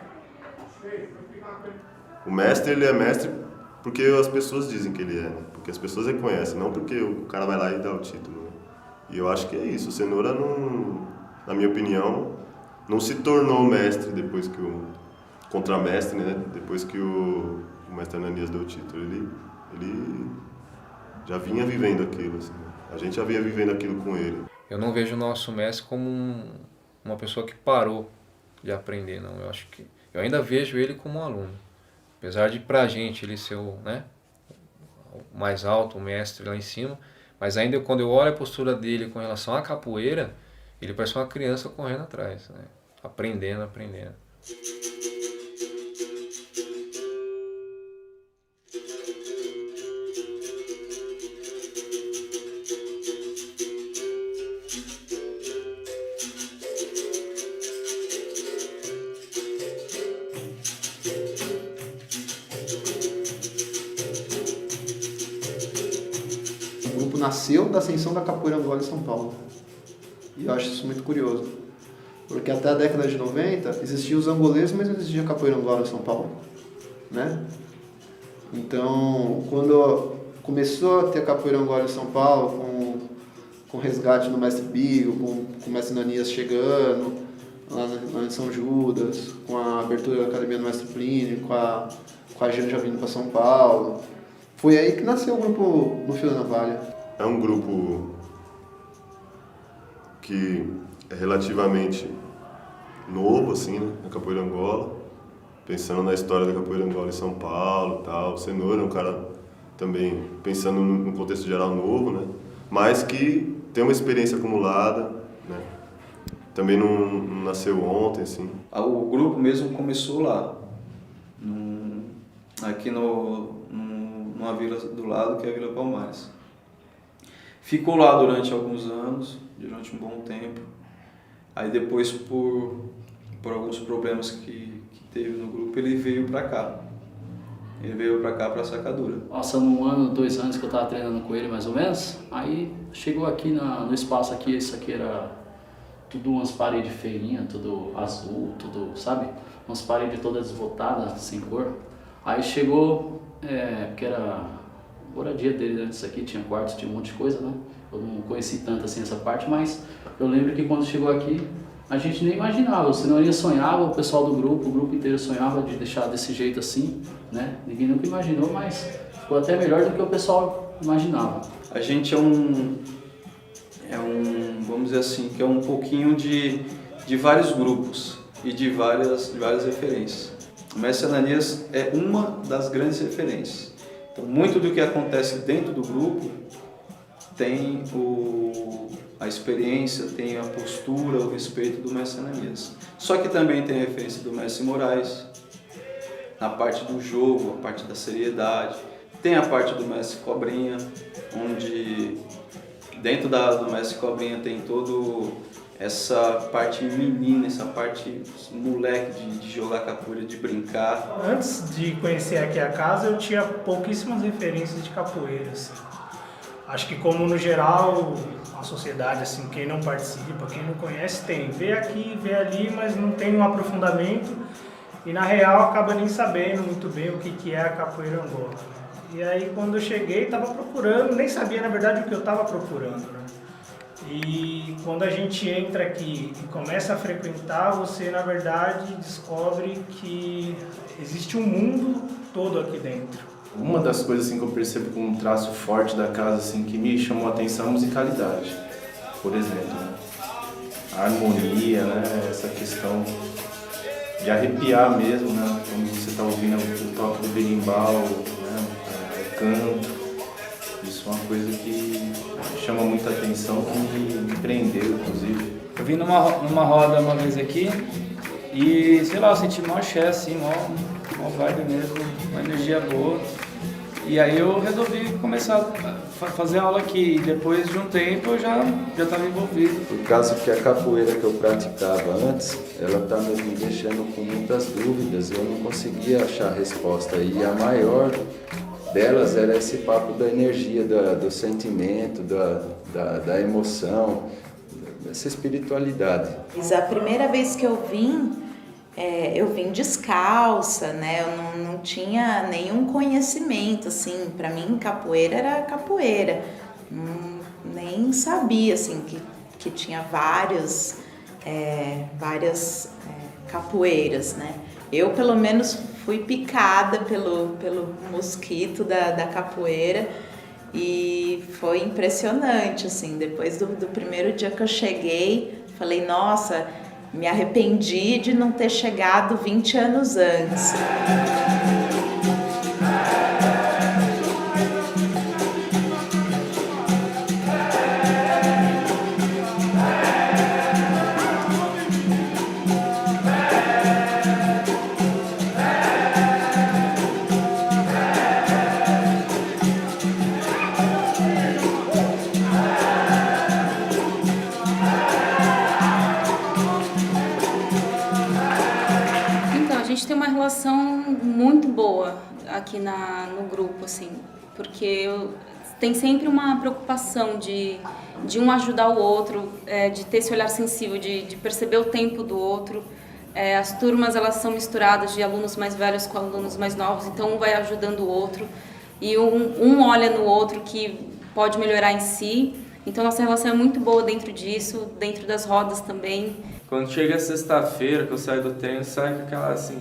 O mestre, ele é mestre porque as pessoas dizem que ele é, né? Porque as pessoas reconhecem, não porque o cara vai lá e dá o título. E eu acho que é isso. O Cenoura, não, na minha opinião, não se tornou mestre depois que o contramestre, né? Depois que o mestre Ananias deu o título. Ele já vinha vivendo aquilo, assim. A gente já vinha vivendo aquilo com ele. Eu não vejo o nosso mestre como uma pessoa que parou de aprender, não. Eu ainda vejo ele como um aluno. Apesar de pra gente ele ser o mais alto, o mestre lá em cima, mas ainda quando eu olho a postura dele com relação à capoeira, ele parece uma criança correndo atrás, né? Aprendendo. Nasceu da ascensão da capoeira angola em São Paulo. E eu acho isso muito curioso. Porque até a década de 90 existiam os angoleiros, mas não existia a capoeira angola em São Paulo, né? Então, quando começou a ter a capoeira angola em São Paulo, com o resgate do mestre Bigo, com o mestre Ananias chegando, lá em São Judas, com a abertura da Academia do Mestre Plínio, com a Janja vindo para São Paulo. Foi aí que nasceu o grupo No Fio da Navalha. É um grupo que é relativamente novo, assim, né, na Capoeira Angola, pensando na história da Capoeira Angola em São Paulo e tal. O Cenoura é um cara também pensando no contexto geral novo, né, mas que tem uma experiência acumulada, né, também não nasceu ontem, assim. O grupo mesmo começou lá, aqui numa vila do lado, que é a Vila Palmares. Ficou lá durante alguns anos, durante um bom tempo. Aí depois, por alguns problemas que teve no grupo, ele veio pra cá. Ele veio pra cá, pra Sacadura. Passando 1 ano, 2 anos que eu tava treinando com ele, mais ou menos, aí chegou aqui no espaço aqui, isso aqui era tudo umas paredes feinhas, tudo azul, tudo, sabe? Umas paredes todas desbotadas, sem cor. Aí chegou, porque era moradia dele antes aqui, tinha quartos, tinha um monte de coisa, né? Eu não conheci tanto assim essa parte, mas eu lembro que quando chegou aqui, a gente nem imaginava, o Cenourinha sonhava, o pessoal do grupo, o grupo inteiro sonhava de deixar desse jeito assim, né? Ninguém nunca imaginou, mas ficou até melhor do que o pessoal imaginava. A gente vamos dizer assim, que é um pouquinho de vários grupos e de várias referências. O Mestre Ananias é uma das grandes referências. Então, muito do que acontece dentro do grupo tem a experiência, tem a postura, o respeito do Mestre Ananias. Só que também tem a referência do Mestre Moraes, na parte do jogo, a parte da seriedade. Tem a parte do Mestre Cobrinha, onde dentro do Mestre Cobrinha tem todo essa parte menina, essa parte moleque de jogar capoeira, de brincar. Antes de conhecer aqui a casa, eu tinha pouquíssimas referências de capoeira, assim. Acho que como no geral, a sociedade, assim, quem não participa, quem não conhece, vê aqui, vê ali, mas não tem um aprofundamento e na real acaba nem sabendo muito bem o que é a capoeira Angola. E aí quando eu cheguei, estava procurando, nem sabia na verdade o que eu estava procurando, né? E quando a gente entra aqui e começa a frequentar, você na verdade descobre que existe um mundo todo aqui dentro. Uma das coisas assim, que eu percebo como um traço forte da casa assim, que me chamou a atenção é a musicalidade, por exemplo. Né? A harmonia, né? Essa questão de arrepiar mesmo, né? Quando você está ouvindo o toque do berimbau, né? O canto. Isso é uma coisa que chama muita atenção, que me prendeu, inclusive. Eu vim numa roda uma vez aqui e, sei lá, eu senti mó axé, assim, mó vibe mesmo, uma energia boa. E aí eu resolvi começar a fazer aula aqui e depois de um tempo eu já estava envolvido. Por causa que a capoeira que eu praticava antes, ela estava me deixando com muitas dúvidas, eu não conseguia achar a resposta. E a maior delas era esse papo da energia, do sentimento, da emoção, essa espiritualidade. A primeira vez que eu vim descalça, né? Eu não tinha nenhum conhecimento, assim, para mim capoeira era capoeira. Nem sabia, assim, que tinha várias capoeiras, né? Eu, pelo menos, fui picada pelo mosquito da capoeira e foi impressionante, assim, depois do primeiro dia que eu cheguei, falei, nossa, me arrependi de não ter chegado 20 anos antes. Relação muito boa aqui no grupo, assim, porque tem sempre uma preocupação de um ajudar o outro, de ter esse olhar sensível, de perceber o tempo do outro. As turmas, elas são misturadas de alunos mais velhos com alunos mais novos, então um vai ajudando o outro e um olha no outro que pode melhorar em si. Então nossa relação é muito boa dentro disso, dentro das rodas também. Quando chega sexta-feira, que eu saio do treino, sai com aquela, assim,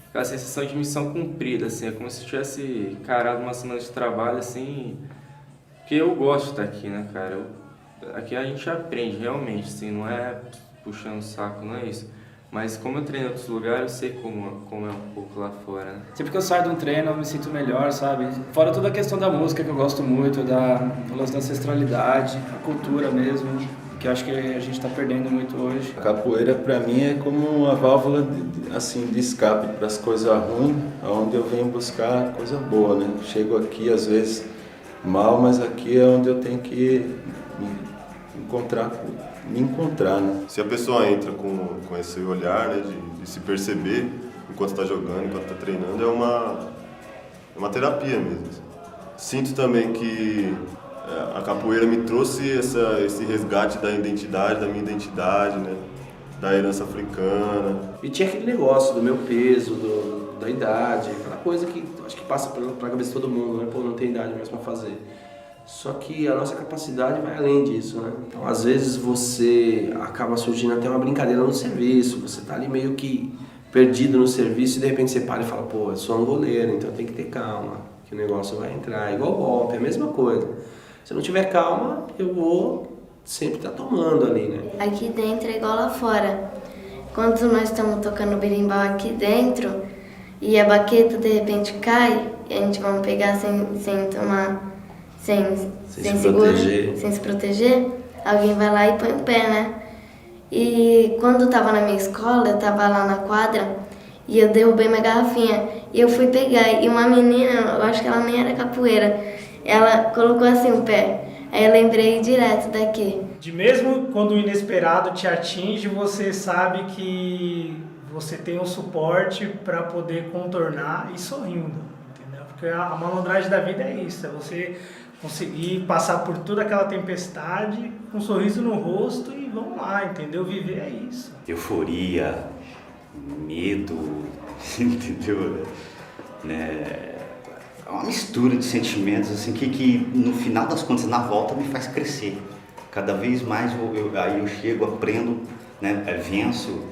aquela sensação de missão cumprida, assim. É como se eu tivesse encarado uma semana de trabalho, assim... Porque eu gosto de estar aqui, né, cara? Aqui a gente aprende, realmente, assim, não é puxando o saco, não é isso. Mas como eu treino em outros lugares, eu sei como é um pouco lá fora, né? Sempre que eu saio de um treino, eu me sinto melhor, sabe? Fora toda a questão da música, que eu gosto muito, do lance da ancestralidade, a cultura mesmo, que eu acho que a gente está perdendo muito hoje. A capoeira, para mim, é como uma válvula de escape para as coisas ruins, onde eu venho buscar coisa boa, né? Chego aqui, às vezes, mal, mas aqui é onde eu tenho que me encontrar, né? Se a pessoa entra com esse olhar, né, de se perceber enquanto está jogando, enquanto está treinando, é uma terapia mesmo. Sinto também que a capoeira me trouxe esse resgate da minha identidade, né, da herança africana. E tinha aquele negócio do meu peso, da idade, aquela coisa que acho que passa pela cabeça de todo mundo, né? Pô, não tem idade mais para fazer. Só que a nossa capacidade vai além disso, né? Então, às vezes você acaba surgindo até uma brincadeira no serviço, você tá ali meio que perdido no serviço e de repente você para e fala, pô, eu sou um goleiro, então tem que ter calma, que o negócio vai entrar. Igual golpe, é a mesma coisa. Se eu não tiver calma, eu vou sempre estar tomando ali, né? Aqui dentro é igual lá fora. Quando nós estamos tocando berimbau aqui dentro e a baqueta de repente cai, e a gente vai pegar sem tomar... Sem se proteger, alguém vai lá e põe o pé, né? E quando eu tava na minha escola, eu tava lá na quadra e eu derrubei minha garrafinha. E eu fui pegar, e uma menina, eu acho que ela nem era capoeira, ela colocou assim o pé. Aí eu lembrei direto daqui. De mesmo quando o inesperado te atinge, você sabe que você tem um suporte para poder contornar e sorrindo, entendeu? Porque a malandragem da vida é isso, é você conseguir passar por toda aquela tempestade com um sorriso no rosto e vamos lá, entendeu? Viver é isso. Euforia, medo, entendeu? Né? É uma mistura de sentimentos assim, que no final das contas, na volta, me faz crescer. Cada vez mais aí eu chego, aprendo, né? Venço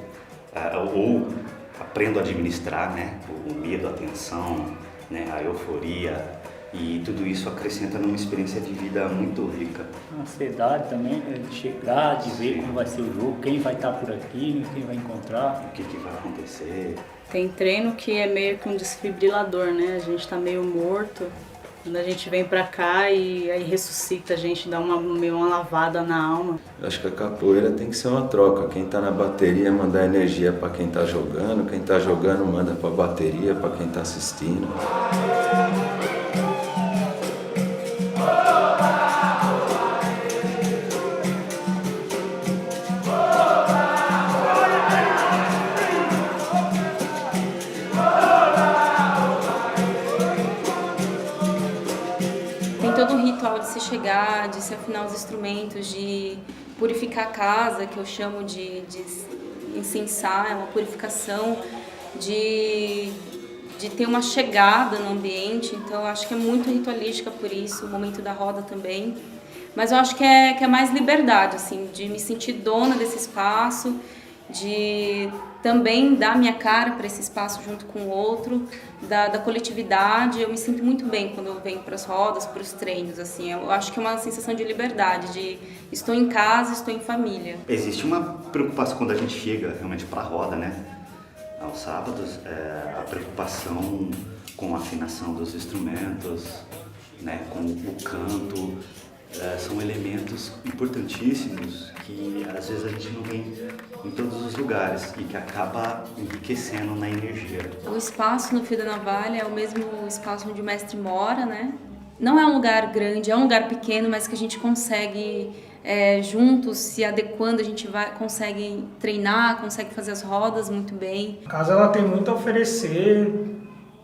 ou aprendo a administrar, né? O medo, a tensão, né? A euforia. E tudo isso acrescenta numa experiência de vida muito rica. A ansiedade também, de chegar, de ver como vai ser o jogo, quem vai estar por aqui, quem vai encontrar. O que vai acontecer. Tem treino que é meio que um desfibrilador, né? A gente tá meio morto. Quando a gente vem pra cá e aí ressuscita, a gente dá meio uma lavada na alma. Acho que a capoeira tem que ser uma troca. Quem tá na bateria mandar energia para quem tá jogando, quem tá jogando manda pra bateria, para quem tá assistindo. De se chegar, de se afinar os instrumentos, de purificar a casa, que eu chamo de incensar, é uma purificação, de ter uma chegada no ambiente. Então eu acho que é muito ritualística por isso, o momento da roda também. Mas eu acho que é mais liberdade, assim, de me sentir dona desse espaço, de também dar minha cara para esse espaço junto com o outro, da coletividade. Eu me sinto muito bem quando eu venho para as rodas, para os treinos, assim. Eu acho que é uma sensação de liberdade, de estou em casa, estou em família. Existe uma preocupação quando a gente chega realmente para a roda, né? Aos sábados, a preocupação com a afinação dos instrumentos, né? Com o canto. São elementos importantíssimos que às vezes a gente não vê em todos os lugares e que acaba enriquecendo na energia. O espaço no Fio da Navalha é o mesmo espaço onde o mestre mora, né? Não é um lugar grande, é um lugar pequeno, mas que a gente consegue, juntos, se adequando, a gente consegue treinar, consegue fazer as rodas muito bem. A casa ela tem muito a oferecer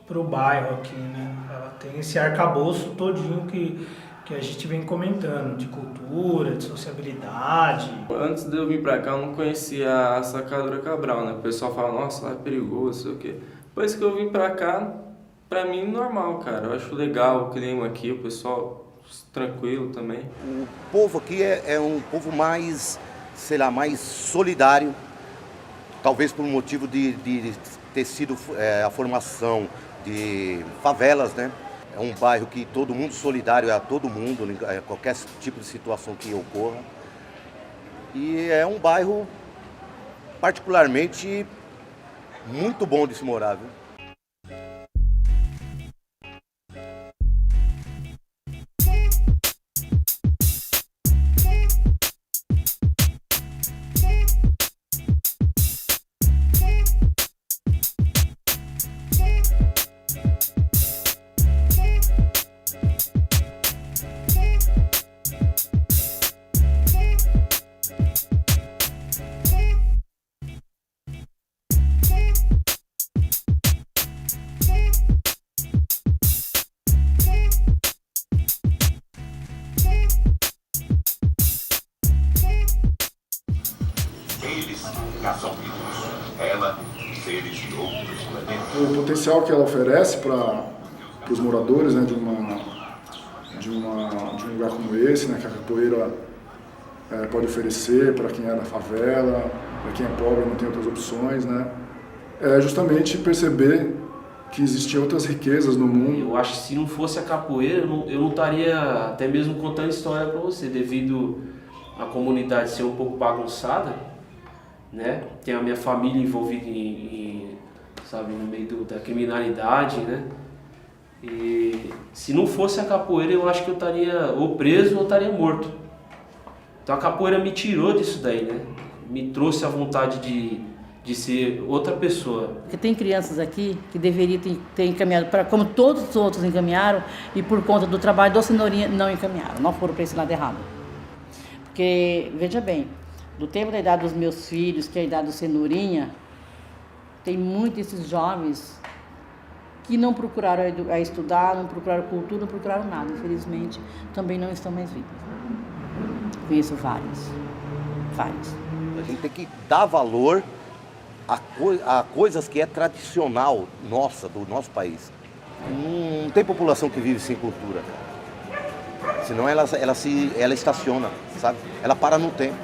para o bairro aqui, né? Ela tem esse arcabouço todinho que a gente vem comentando, de cultura, de sociabilidade. Antes de eu vir pra cá, eu não conhecia a Sacadura Cabral, né? O pessoal fala, nossa, lá é perigoso, sei o quê. Depois que eu vim pra cá, pra mim, normal, cara. Eu acho legal o clima aqui, o pessoal tranquilo também. O povo aqui é um povo mais, sei lá, mais solidário, talvez por motivo de ter sido a formação de favelas, né? É um bairro que todo mundo solidário é a todo mundo, qualquer tipo de situação que ocorra. E é um bairro particularmente muito bom de se morar, viu? O potencial que ela oferece para os moradores, né, de um lugar como esse, né, que a capoeira pode oferecer para quem é da favela, para quem é pobre e não tem outras opções, né, é justamente perceber que existiam outras riquezas no mundo. Eu acho que se não fosse a capoeira, eu não estaria até mesmo contando história para você, devido à comunidade ser um pouco bagunçada, né? Tem a minha família envolvida sabe, no meio da criminalidade, né? E se não fosse a capoeira, eu acho que eu estaria ou preso ou estaria morto. Então a capoeira me tirou disso daí, né? Me trouxe a vontade de ser outra pessoa. Porque tem crianças aqui que deveriam ter encaminhado, como todos os outros encaminharam, e por conta do trabalho do Cenourinha não encaminharam, não foram para esse lado errado. Porque, veja bem, do tempo da idade dos meus filhos, que é a idade do Cenourinha, tem muitos desses jovens que não procuraram a estudar, não procuraram cultura, não procuraram nada. Infelizmente, também não estão mais vivos. Conheço vários. A gente tem que dar valor a coisas que é tradicional nossa, do nosso país. Não tem população que vive sem cultura. Senão ela estaciona, sabe? Ela para no tempo.